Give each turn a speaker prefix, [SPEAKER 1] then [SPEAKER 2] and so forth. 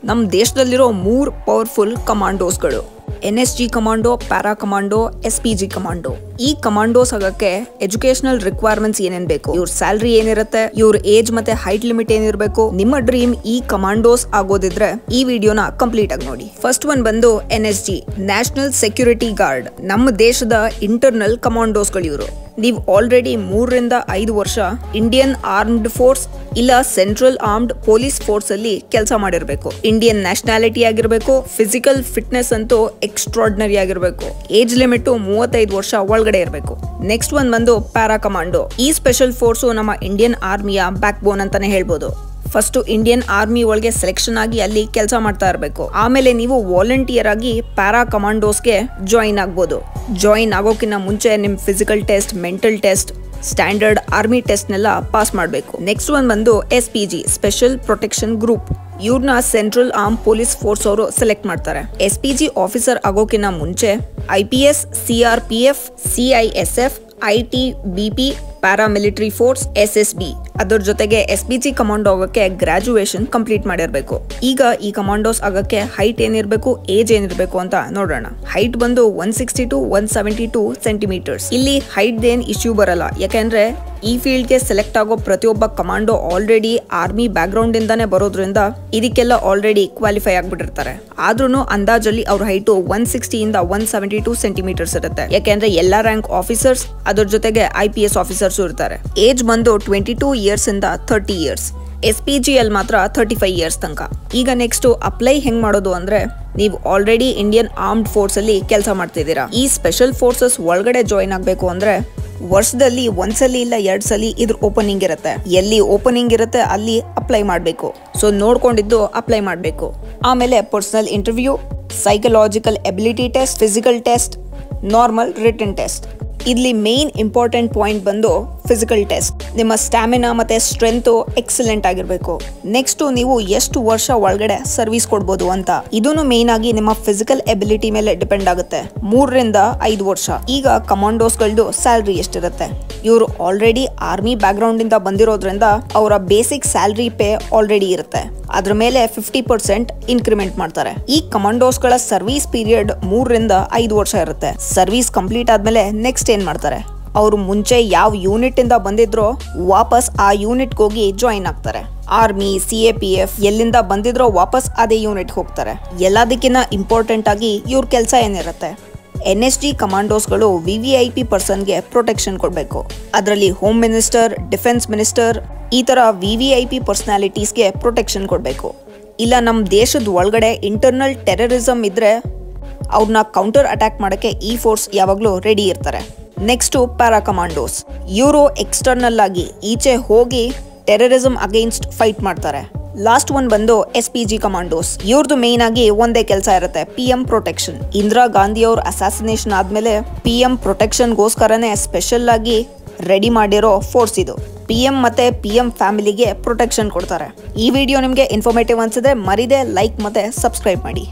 [SPEAKER 1] ನಮ್ಮ ದೇಶದಲ್ಲಿರೋ 3 ಪವರ್ಫುಲ್ ಕಮಾಂಡೋಸ್ಗಳು NSG commando, para commando, SPG commando. ಈ ಕಮಾಂಡೋಸ್ ಆಗಕ್ಕೆ ಎಜುಕೇಶನಲ್ ರಿಕ್ವೈರ್ಮೆಂಟ್ಸ್ ಏನೇನ್ ಬೇಕು, ಇವ್ರ ಸ್ಯಾಲರಿ ಏನಿರುತ್ತೆ, ಇವ್ರ ಏಜ್ ಮತ್ತೆ ಹೈಟ್ ಲಿಮಿಟ್ ಏನಿರಬೇಕು, ನಿಮ್ಮ ಡ್ರೀಮ್ ಈ ಕಮಾಂಡೋಸ್ ಆಗೋದಿದ್ರೆ ಈ ವಿಡಿಯೋನ ಕಂಪ್ಲೀಟ್ ಆಗಿ ನೋಡಿ. ಫಸ್ಟ್ ಒನ್ ಬಂದು NSG, ನ್ಯಾಷನಲ್ ಸೆಕ್ಯೂರಿಟಿ ಗಾರ್ಡ್. ನಮ್ಮ ದೇಶದ ಇಂಟರ್ನಲ್ ಕಮಾಂಡೋಸ್ಗಳು ಇವರು. ನೀವು ಆಲ್ರೆಡಿ 3 ರಿಂದ 5 ವರ್ಷ ಇಂಡಿಯನ್ ಆರ್ಮ್ಡ್ ಫೋರ್ಸ್ ಇಲ್ಲ ಸೆಂಟ್ರಲ್ ಆರ್ಮ್ಡ್ ಪೊಲೀಸ್ ಫೋರ್ಸ್ ಅಲ್ಲಿ ಕೆಲಸ ಮಾಡಿರ್ಬೇಕು. ಇಂಡಿಯನ್ ನ್ಯಾಷನಾಲಿಟಿ ಆಗಿರ್ಬೇಕು. ಫಿಸಿಕಲ್ ಫಿಟ್ನೆಸ್ ಅಂತೂ ಎಕ್ಸ್ಟ್ರಾರ್ಡಿನರಿ ಆಗಿರ್ಬೇಕು. ಏಜ್ ಲಿಮಿಟ್ 35 ವರ್ಷ ಒಳಗಡೆ ಇರಬೇಕು. ನೆಕ್ಸ್ಟ್ ಒನ್ ಬಂದು ಪ್ಯಾರಾ ಕಮಾಂಡೋ. ಈ ಸ್ಪೆಷಲ್ ಫೋರ್ಸ್ ನಮ್ಮ ಇಂಡಿಯನ್ ಆರ್ಮಿಯ ಬ್ಯಾಕ್ ಬೋನ್ ಅಂತಾನೆ ಹೇಳ್ಬೋದು. ಫಸ್ಟ್ ಇಂಡಿಯನ್ ಆರ್ಮಿ ಒಳಗೆ ಸೆಲೆಕ್ಷನ್ ಆಗಿ ಅಲ್ಲಿ ಕೆಲಸ ಮಾಡ್ತಾ ಇರಬೇಕು. ಆಮೇಲೆ ನೀವು ವಾಲಂಟಿಯರ್ ಆಗಿ ಪ್ಯಾರಾ ಕಮಾಂಡೋಸ್ಗೆ ಜಾಯಿನ್ ಆಗ್ಬೋದು. ಜಾಯಿನ್ ಆಗೋಕ್ಕಿಂತ ಮುಂಚೆ ನಿಮ್ physical test, mental test, standard army test ನೆಲ್ಲ ಪಾಸ್ ಮಾಡಬೇಕು. ನೆಕ್ಸ್ಟ್ ಒನ್ ಬಂದು SPG, ಸ್ಪೆಷಲ್ ಪ್ರೊಟೆಕ್ಷನ್ ಗ್ರೂಪ್. ಇವ್ರನ್ನ ಸೆಂಟ್ರಲ್ ಆರ್ಮ್ ಪೊಲೀಸ್ ಫೋರ್ಸ್ ಅವರು ಸೆಲೆಕ್ಟ್ ಮಾಡ್ತಾರೆ. SPG ಆಫೀಸರ್ ಆಗೋಕ್ಕಿಂತ ಮುಂಚೆ IPS, CRPF, CISF, ITBP, paramilitary force, SSB, ಅದರ ಜೊತೆಗೆ SPG ಕಮಾಂಡೋ ಆಗಕ್ಕೆ ಗ್ರಾಜುಯೇಷನ್ ಕಂಪ್ಲೀಟ್ ಮಾಡಿರ್ಬೇಕು. ಈಗ ಈ ಕಮಾಂಡೋಸ್ ಆಗಕ್ಕೆ ಹೈಟ್ ಏನಿರ್ಬೇಕು, ಏಜ್ ಏನಿರ್ಬೇಕು ಅಂತ ನೋಡೋಣ. ಹೈಟ್ ಬಂದು 160 to 172 ಸೆಂಟಿಮೀಟರ್ಸ್. ಇಲ್ಲಿ ಹೈಟ್ ಏನ್ ಇಶ್ಯೂ ಬರಲ್ಲ, ಯಾಕಂದ್ರೆ ಈ ಫೀಲ್ಡ್ ಗೆ ಸೆಲೆಕ್ಟ್ ಆಗೋ ಪ್ರತಿಯೊಬ್ಬ commando already army back ground ಇಂದಾನೆ ಬರೋದ್ರಿಂದ ಇದಕ್ಕೆಲ್ಲ ಆಲ್ರೆಡಿ ಕ್ವಾಲಿಫೈ ಆಗ್ಬಿಟ್ಟಿರ್ತಾರೆ. ಆದ್ರೂ ಅಂದಾಜಲ್ಲಿ ಅವ್ರ ಹೈಟ್ 160 ಇಂದ 172 ಸೆಂಟಿಮೀಟರ್ಸ್ ಇರುತ್ತೆ. ಯಾಕೆಂದ್ರೆ ಎಲ್ಲಾ ರ್ಯಾಂಕ್ ಆಫೀಸರ್ಸ್, ಅದ್ರ ಜೊತೆಗೆ IPS ಆಫೀಸರ್ಸ್ ಇರ್ತಾರೆ. ಏಜ್ ಬಂದು 22 ಇಯರ್ಸ್ ಇಂದ 30 ಇಯರ್ಸ್. SPG ಅಲ್ಲಿ ಮಾತ್ರ 35 ಇಯರ್ಸ್ ತನಕ. ಈಗ ನೆಕ್ಸ್ಟ್ ಅಪ್ಲೈ ಹೆಂಗ್ ಮಾಡೋದು ಅಂದ್ರೆ, ನೀವು ಆಲ್ರೆಡಿ ಇಂಡಿಯನ್ ಆರ್ಮ್ಡ್ ಫೋರ್ಸ್ ಅಲ್ಲಿ ಕೆಲಸ ಮಾಡ್ತಿದ್ದೀರಾ. ಈ ಸ್ಪೆಷಲ್ ಫೋರ್ಸಸ್ ಒಳಗಡೆ ಜಾಯಿನ್ ಆಗ್ಬೇಕು ಅಂದ್ರೆ ವರ್ಷದಲ್ಲಿ ಒಂದ್ಸಲಿ ಇಲ್ಲ 2 ಸಲ ಇದ್ರ ಓಪನಿಂಗ್ ಇರುತ್ತೆ. ಎಲ್ಲಿ ಓಪನಿಂಗ್ ಇರುತ್ತೆ ಅಲ್ಲಿ ಅಪ್ಲೈ ಮಾಡಬೇಕು. ಸೊ ನೋಡ್ಕೊಂಡಿದ್ದು ಅಪ್ಲೈ ಮಾಡಬೇಕು. ಆಮೇಲೆ personal interview, psychological ability test, physical test, normal written test. ಇಲ್ಲಿ ಮೇನ್ ಇಂಪಾರ್ಟೆಂಟ್ ಪಾಯಿಂಟ್ ಬಂದು ಫಿಸಿಕಲ್ ಟೆಸ್ಟ್. ನಿಮ್ಮ ಸ್ಟಾಮಿನಾ ಮತ್ತೆ ಸ್ಟ್ರೆಂತ್ ಎಕ್ಸಲೆಂಟ್ ಆಗಿರ್ಬೇಕು. ನೆಕ್ಸ್ಟ್ ನೀವು ಎಷ್ಟು ವರ್ಷ ಒಳಗಡೆ ಸರ್ವಿಸ್ ಕೊಡ್ಬೋದು ಅಂತ, ಇದನ್ನು ಮೇನ್ ಆಗಿ ನಿಮ್ಮ ಫಿಸಿಕಲ್ ಎಬಿಲಿಟಿ ಮೇಲೆ ಡಿಪೆಂಡ್ ಆಗುತ್ತೆ. 3 ರಿಂದ 5 ವರ್ಷ. ಈಗ ಕಮಾಂಡೋಸ್ಗಳದ್ದು ಸ್ಯಾಲರಿ ಎಷ್ಟಿರುತ್ತೆ, ಇವರು ಆಲ್ರೆಡಿ ಆರ್ಮಿ ಬ್ಯಾಕ್ ಗ್ರೌಂಡ್ ಇಂದ ಬಂದಿರೋದ್ರಿಂದ ಅವರ ಬೇಸಿಕ್ ಸ್ಯಾಲರಿ ಪೇ ಆಲ್ರೆಡಿ ಇರುತ್ತೆ. ಅದ್ರ ಮೇಲೆ 50% ಇನ್ಕ್ರಿಮೆಂಟ್ ಮಾಡ್ತಾರೆ. ಈ ಕಮಾಂಡೋಸ್ಗಳ ಸರ್ವಿಸ್ ಪೀರಿಯಡ್ 3 ರಿಂದ 5 ವರ್ಷ ಇರುತ್ತೆ. ಸರ್ವಿಸ್ ಕಂಪ್ಲೀಟ್ ಆದ್ಮೇಲೆ ನೆಕ್ಸ್ಟ್ ಏನ್ ಮಾಡ್ತಾರೆ, ಅವರು ಮುಂಚೆ ಯಾವ ಯೂನಿಟ್ ಇಂದ ಬಂದಿದ್ರೋ ವಾಪಸ್ ಆ ಯೂನಿಟ್ ಹೋಗಿ ಜಾಯಿನ್ ಆಗ್ತಾರೆ. ಆರ್ಮಿ, CAPF ಎಲ್ಲಿಂದ ಬಂದಿದ್ರೋ ವಾಪಸ್ ಅದೇ ಯೂನಿಟ್ ಹೋಗ್ತಾರೆ. ಎಲ್ಲದಕ್ಕಿಂತ ಇಂಪಾರ್ಟೆಂಟ್ ಆಗಿ ಇವ್ರ ಕೆಲಸ ಏನಿರುತ್ತೆ, NSG ಕಮಾಂಡೋಸ್ಗಳು VVIP ಪರ್ಸನ್ಗೆ ಪ್ರೊಟೆಕ್ಷನ್ ಕೊಡಬೇಕು. ಅದರಲ್ಲಿ ಹೋಮ್ ಮಿನಿಸ್ಟರ್, ಡಿಫೆನ್ಸ್ ಮಿನಿಸ್ಟರ್, ಈ ತರ VVIP ಪರ್ಸನಾಲಿಟೀಸ್ಗೆ ಪ್ರೊಟೆಕ್ಷನ್ ಕೊಡಬೇಕು. ಇಲ್ಲ ನಮ್ಮ ದೇಶದ ಒಳಗಡೆ ಇಂಟರ್ನಲ್ ಟೆರರಿಸಮ್ ಇದ್ರೆ ಅವ್ರನ್ನ ಕೌಂಟರ್ ಅಟ್ಯಾಕ್ ಮಾಡಕ್ಕೆ ಈ ಫೋರ್ಸ್ ಯಾವಾಗ್ಲೂ ರೆಡಿ ಇರ್ತಾರೆ. Next para commandos. ಇವರು ಎಕ್ಸ್ಟರ್ನಲ್ ಆಗಿ ಈಚೆ ಹೋಗಿ ಟೆರರಿಸಮ್ ಅಗೇನ್ಸ್ಟ್ ಫೈಟ್ ಮಾಡ್ತಾರೆ. ಲಾಸ್ಟ್ ಒನ್ ಬಂದು SPG ಕಮಾಂಡೋಸ್. ಇವ್ರದ್ದು ಮೇನ್ ಆಗಿ ಒಂದೇ ಕೆಲಸ ಇರುತ್ತೆ, PM ಪ್ರೊಟೆಕ್ಷನ್. ಇಂದಿರಾ ಗಾಂಧಿ ಅವ್ರ ಅಸಾಸಿನೇಷನ್ ಆದ್ಮೇಲೆ PM ಪ್ರೊಟೆಕ್ಷನ್ ಗೋಸ್ಕರನೇ ಸ್ಪೆಷಲ್ ಆಗಿ ರೆಡಿ ಮಾಡಿರೋ ಫೋರ್ಸ್ ಇದು. PM ಮತ್ತೆ PM ಫ್ಯಾಮಿಲಿಗೆ ಪ್ರೊಟೆಕ್ಷನ್ ಕೊಡ್ತಾರೆ. ಈ ವಿಡಿಯೋ ನಿಮಗೆ ಇನ್ಫಾರ್ಮೇಟಿವ್ ಅನ್ಸಿದ್ರೆ ಮರಿದೆ ಲೈಕ್ ಮತ್ತೆ ಸಬ್ಸ್ಕ್ರೈಬ್ ಮಾಡಿ.